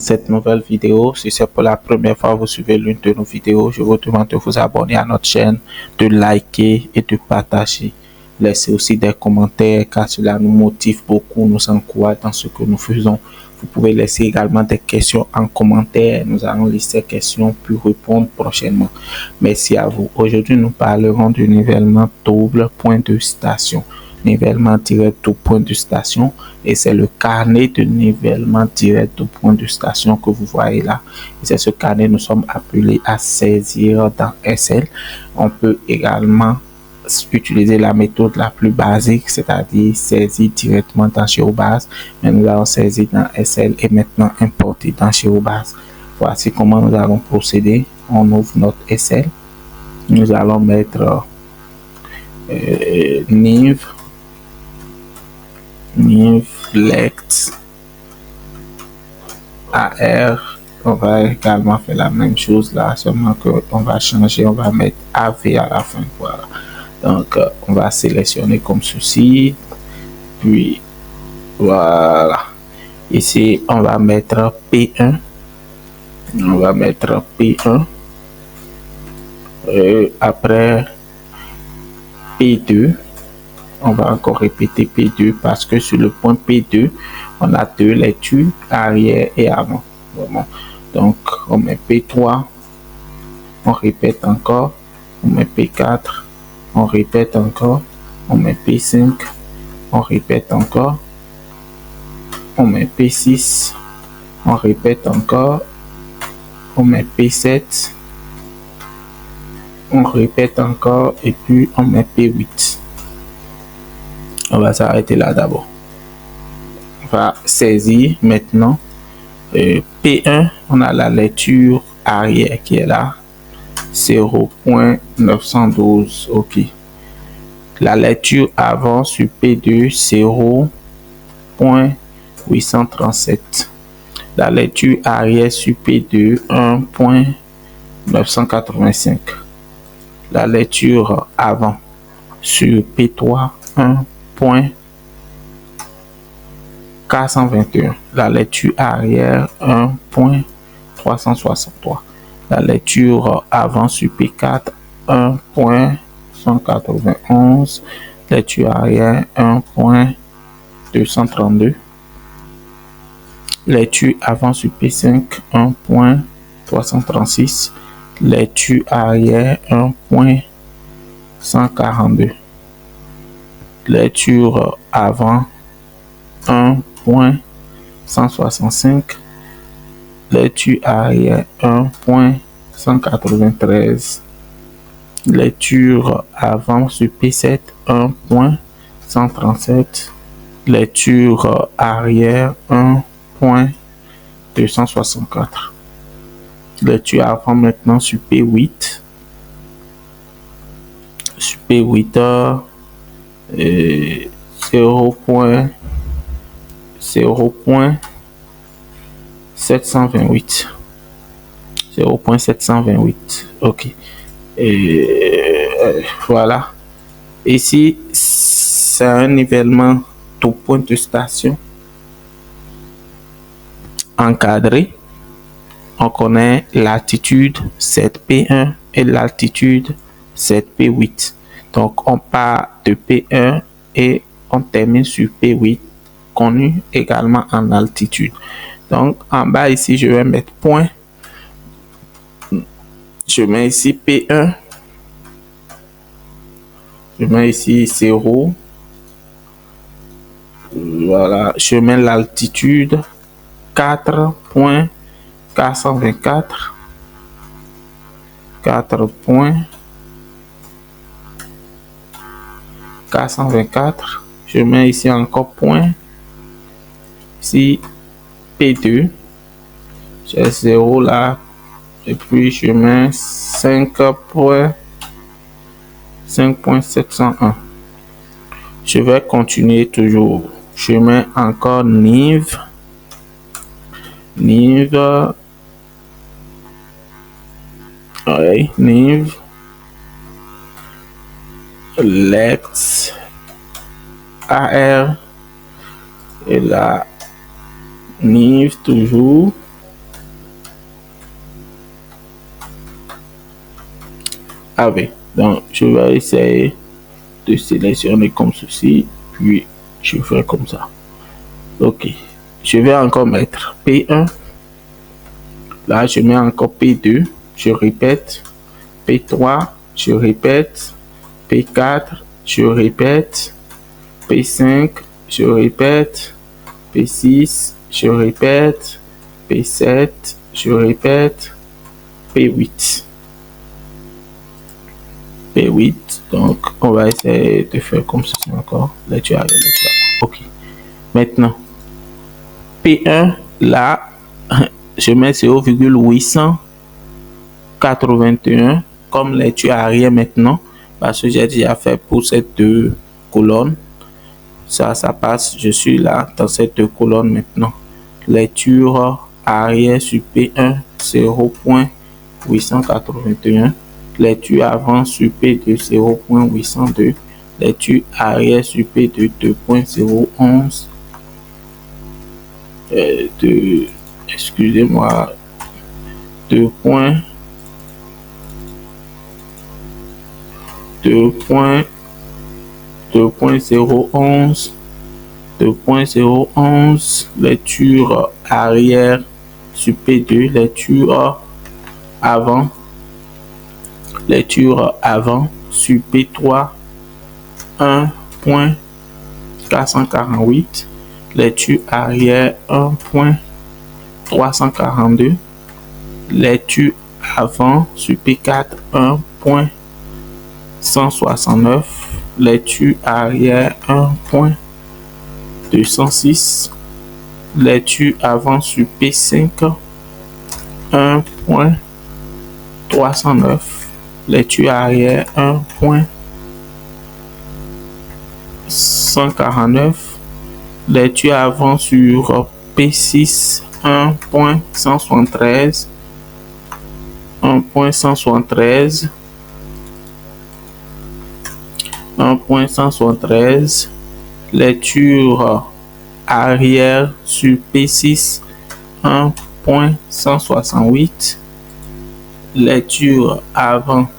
cette nouvelle vidéo. Si c'est pour la première fois que vous suivez l'une de nos vidéos, je vous demande de vous abonner à notre chaîne, de liker et de partager. Laissez aussi des commentaires car cela nous motive beaucoup, nous encourage dans ce que nous faisons. Vous pouvez laisser également des questions en commentaire. Nous allons lister ces questions puis répondre prochainement. Merci à vous. Aujourd'hui, nous parlerons du nivellement double point de station. Nivellement direct au point de station, et c'est le carnet de nivellement direct au point de station que vous voyez là. Et c'est ce carnet que nous sommes appelés à saisir dans SL. On peut également utiliser la méthode la plus basique, c'est-à-dire saisir directement dans GeoBase, mais nous allons saisir dans SL et maintenant importer dans GeoBase. Voici comment nous allons procéder. On ouvre notre SL, nous allons mettre nivlect AR. On va également faire la même chose là, seulement que on va changer, on va mettre AV à la fin. Voilà. Donc on va sélectionner comme ceci, puis voilà. Ici on va mettre P1, on va mettre P1 et après P2. On va encore répéter P2 parce que sur le point P2, on a deux lectures, arrière et avant. Vraiment. Donc, on met P3, on répète encore, on met P4, on répète encore, on met P5, on répète encore, on met P6, on répète encore, on met P7, on répète encore et puis on met P8. On va s'arrêter là d'abord. On va saisir maintenant P1. On a la lecture arrière qui est là, 0.912. OK. La lecture avant sur P2, 0.837. La lecture arrière sur P2, 1.985. La lecture avant sur P3, 1.421. La lecture arrière 1.363. La lecture avant sur P4 1.191. Lecture arrière 1.232. Lecture avant sur P5 1.336. Lecture arrière 1.142. Lecture avant 1.165. Lecture arrière 1.193. Lecture avant sur P7 1.137. Lecture arrière 1.264. Lecture avant maintenant sur P8. Sur P8 0.728. 0.728. OK. Voilà. Ici, c'est un nivellement tout point de station encadré. On connaît l'altitude 7P1 et l'altitude 7P8. Donc, on part de P1 et on termine sur P8, connu également en altitude. Donc, en bas ici, je vais mettre point. Je mets ici P1. Je mets ici 0. Voilà. Je mets l'altitude 4.424. 4.424. Je mets ici encore point. Ici P2. J'ai 0 là. Et puis je mets 5.701. Je vais continuer toujours. Je mets encore niv. Ouais, niv. Lex AR et la niv toujours AV. Donc, je vais essayer de sélectionner comme ceci, puis je fais comme ça. Ok, je vais encore mettre P1. Là, je mets encore P2, je répète. P3, je répète. P4, je répète. P5, je répète. P6, je répète. P7, je répète. P8. P8, donc on va essayer de faire comme ceci encore. Lecture arrière, lecture avant. Ok. Maintenant, P1, là, je mets 0,881 comme lecture arrière maintenant, parce que j'ai déjà fait pour ces deux colonnes. Ça passe, je suis là dans ces deux colonnes maintenant. Lecture arrière sur P1, 0,881. Lecture avant sur P2, 0,802. Lecture arrière sur P2, 2,011. Excusez-moi, 2,011, 2,011, lecture arrière sur P2, lecture avant sur P3, 1,448, lecture arrière 1,342, lecture avant sur P4, 1,169, lecture arrière 1,206, lecture avant sur P5, 1,309, lecture arrière 1,149, lecture avant sur P6, 1,173, 1,173, lecture arrière sur P6, 1,168, lecture avant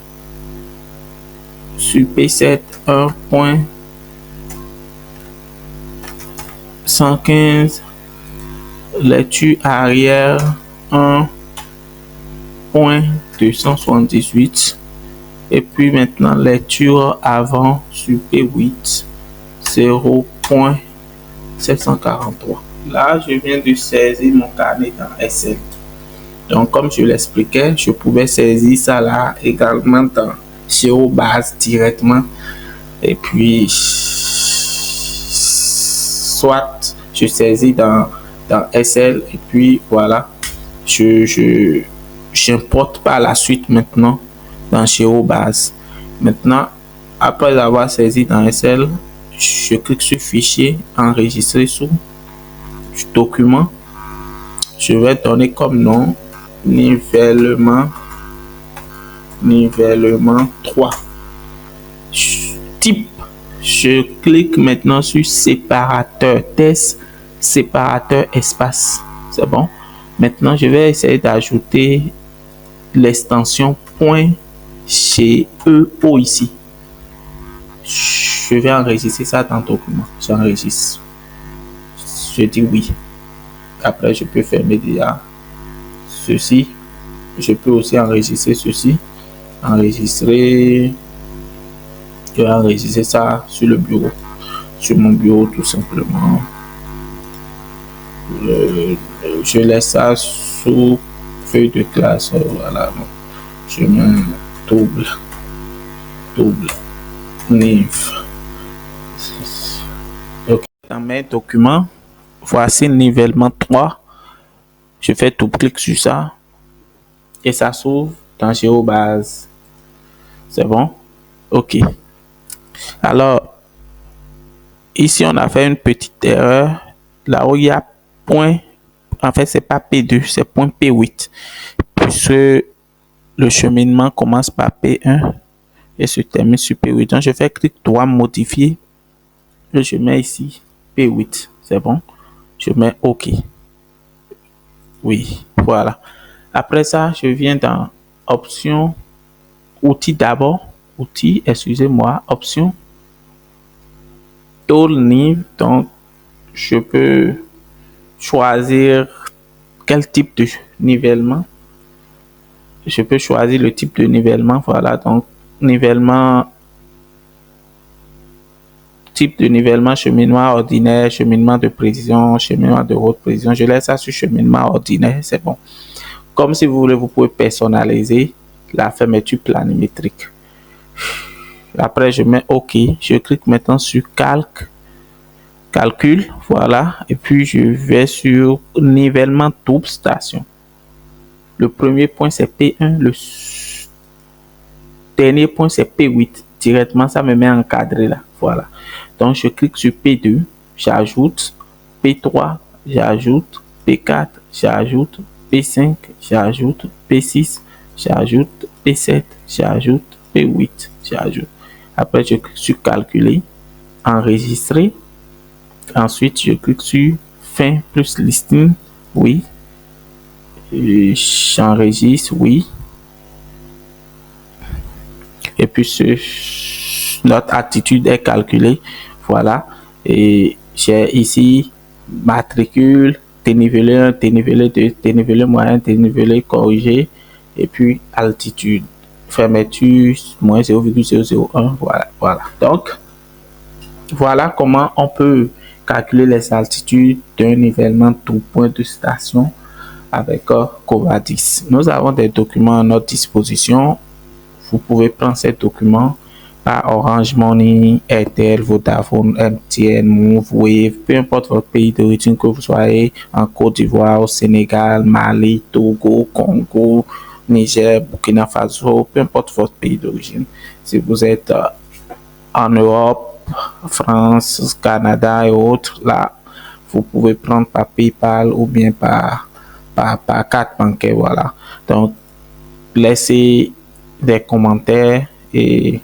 sur P7, 1,115, lecture arrière 1,278, et puis maintenant lecture avant sur P8, 0,743. Là, je viens de saisir mon carnet dans Excel. Donc, comme je l'expliquais, je pouvais saisir ça là également dans GeoBase directement. Et puis, soit je saisis dans Excel et puis voilà, j'importe par la suite maintenant dans GeoBase. Maintenant, après avoir saisi dans Excel, je clique sur fichier, enregistrer sous document. Je vais donner comme nom nivellement 3. Type, je clique maintenant sur séparateur test, séparateur espace. C'est bon. Maintenant, je vais essayer d'ajouter l'extension .geo ici. Je vais enregistrer ça dans le document. J'enregistre. Je dis oui. Après, je peux fermer déjà ceci. Je peux aussi enregistrer ceci. Enregistrer. Je vais enregistrer ça sur le bureau. Sur mon bureau, tout simplement. Je laisse ça sous feuille de classe. Voilà. Je mets double nive. Ok. Dans mes documents, voici nivellement 3. Je fais double-clic sur ça et ça s'ouvre dans GeoBase. C'est bon? Ok. Alors, ici, on a fait une petite erreur. Là où il y a point, en fait, c'est pas P2, c'est point P8. Puisque le cheminement commence par P1 et se termine sur P8. Donc, je fais clic droit modifier et je mets ici P8. C'est bon? Je mets OK. Oui, voilà. Après ça, je viens dans Options, outils d'abord, outils, excusez-moi, options, tool Nive. Donc, je peux choisir quel type de nivellement. Je peux choisir le type de nivellement. Voilà, donc nivellement, type de nivellement, cheminement ordinaire, cheminement de précision, cheminement de haute précision. Je laisse ça sur cheminement ordinaire, c'est bon. Comme si vous voulez, vous pouvez personnaliser la fermeture planimétrique. Après, je mets OK. Je clique maintenant sur calcul, voilà. Et puis, je vais sur nivellement double station. Le premier point, c'est P1. Le dernier point, c'est P8. Directement, ça me met encadré là. Voilà. Donc, je clique sur P2. J'ajoute P3. J'ajoute P4. J'ajoute P5. J'ajoute P6. J'ajoute P7. J'ajoute P8. J'ajoute. Après, je clique sur calculer. Enregistrer. Ensuite, je clique sur fin plus listing. Oui. J'enregistre. Oui. Et puis, notre attitude est calculée. Voilà. Et j'ai ici matricule, dénivelé 1, dénivelé 2, dénivelé moyen, dénivelé corrigé. Et puis, altitude. Fermeture, moins 0,001. Voilà. Donc, voilà comment on peut calculer les altitudes d'un nivellement tout point de station avec Covadis. Nous avons des documents à notre disposition. Vous pouvez prendre ces documents par Orange Money, Airtel, Vodafone, MTN, Move, Wave, peu importe votre pays d'origine, que vous soyez en Côte d'Ivoire, au Sénégal, Mali, Togo, Congo, Niger, Burkina Faso, peu importe votre pays d'origine. Si vous êtes en Europe, France, Canada et autres, là, vous pouvez prendre par PayPal ou bien par carte bancaire, voilà. Donc, laissez des commentaires et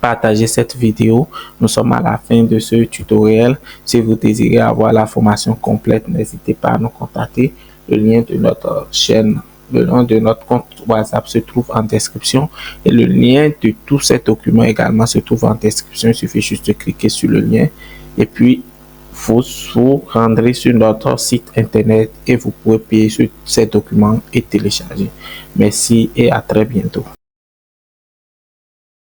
partagez cette vidéo. Nous sommes à la fin de ce tutoriel. Si vous désirez avoir la formation complète, n'hésitez pas à nous contacter. Le lien de notre chaîne, le lien de notre compte WhatsApp se trouve en description et le lien de tous ces documents également se trouve en description. Il suffit juste de cliquer sur le lien et puis vous rendrez sur notre site internet et vous pouvez payer sur ces documents et télécharger. Merci et à très bientôt.